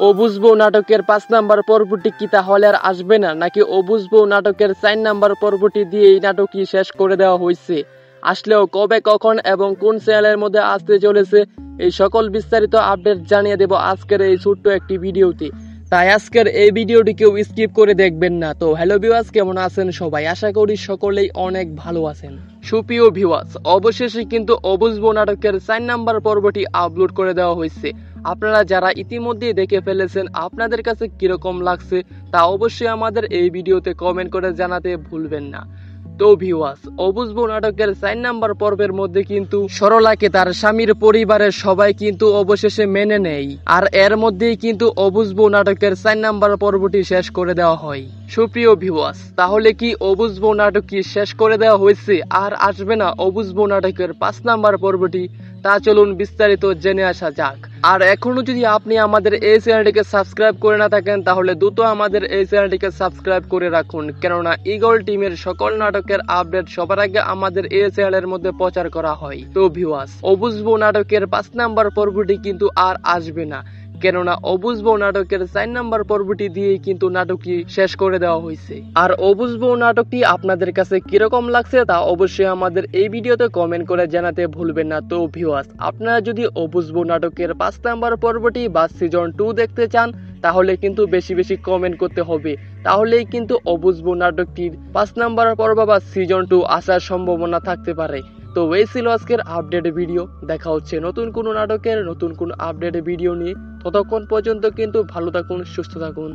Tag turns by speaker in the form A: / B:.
A: ও বুঝবো নাটকের 5 নাম্বার পর্বটি কি তাহলে আর আসবে না, নাকি ও বুঝবো নাটকের 4 নাম্বার পর্বটি দিয়ে এই নাটকই শেষ করে দেওয়া হয়েছে? আসলেও কবে, কখন এবং কোন চ্যানেলের মধ্যে আসতে চলেছে, এই সকল বিস্তারিত আপডেট জানিয়ে দেব আজকের এই ছোট্ট একটি ভিডিওতে। তাই আজকের এই ভিডিওটি কেউ স্কিপ করে দেখবেন না। তো হ্যালো ভিউয়ার্স, কেমন আছেন সবাই? আশা করি সকলেই অনেক ভালো আছেন। সুপ্রিয় ভিউয়ার্স, অবশেষে কিন্তু ও বুঝবো নাটকের 4 নাম্বার পর্বটি আপলোড করে দেওয়া হয়েছে। আপনারা যারা ইতিমধ্যেই দেখে ফেলেছেন, আপনাদের কাছে কিরকম লাগছে তা অবশ্যই আমাদের এই ভিডিওতে কমেন্ট করে জানাতে ভুলবেন না। তো ভিউয়ার্স, ও বুঝবো নাটকের 4 নাম্বার পর্বের মধ্যে কিন্তু সরলাকে তার স্বামীর পরিবারের সবাই কিন্তু অবশেষে মেনে নেয়, আর এর মধ্যেই কিন্তু ও বুঝবো নাটকের 4 নাম্বার পর্বটি শেষ করে দেওয়া হয়। সুপ্রিয় ভিউয়ার্স, তাহলে কি ও বুঝবো নাটক কি শেষ করে দেওয়া হয়েছে, আর আসবে না ও বুঝবো নাটকের 5 নাম্বার পর্বটি? তা চলুন বিস্তারিত জেনে আসা যাক। আর এখনো যদি আপনি আমাদের এই চ্যানেলটিকে সাবস্ক্রাইব করে না থাকেন, তাহলে দ্রুত আমাদের এই চ্যানেলটিকে সাবস্ক্রাইব করে রাখুন, কেননা ঈগল টিমের সকল নাটকের আপডেট সবার আগে আমাদের এই চ্যানেলের মধ্যে প্রচার করা হয়। তো ভিউয়ার্স, ও বুঝবো নাটকের 5 নাম্বার পর্বটি কিন্তু আর আসবে না, কেননা ও বুঝবো নাটকের 4 নাম্বার পর্বটি দিয়ে কিন্তু নাটকটি শেষ করে দেওয়া হয়েছে। আর ও বুঝবো নাটকটি আপনাদের কাছে কিরকম লাগছে তা অবশ্যই আমাদের এই ভিডিওতে কমেন্ট করে জানাতে ভুলবেন না। তো ভিউয়ার্স, আপনারা যদি ও বুঝবো নাটকের 5 নাম্বার পর্বটি বা সিজন 2 দেখতে চান, তাহলে কিন্তু বেশি বেশি কমেন্ট করতে হবে, তাহলেই কিন্তু ও বুঝবো নাটকটির 5 নাম্বার পর্ব বা সিজন 2 আসার সম্ভাবনা থাকতে পারে। তো এই ছিল আজকের আপডেট ভিডিও। দেখা হচ্ছে নতুন কোনো নাটকের নতুন কোনো আপডেট ভিডিও নিয়ে। ততক্ষণ পর্যন্ত কিন্তু ভালো থাকুন, সুস্থ থাকুন।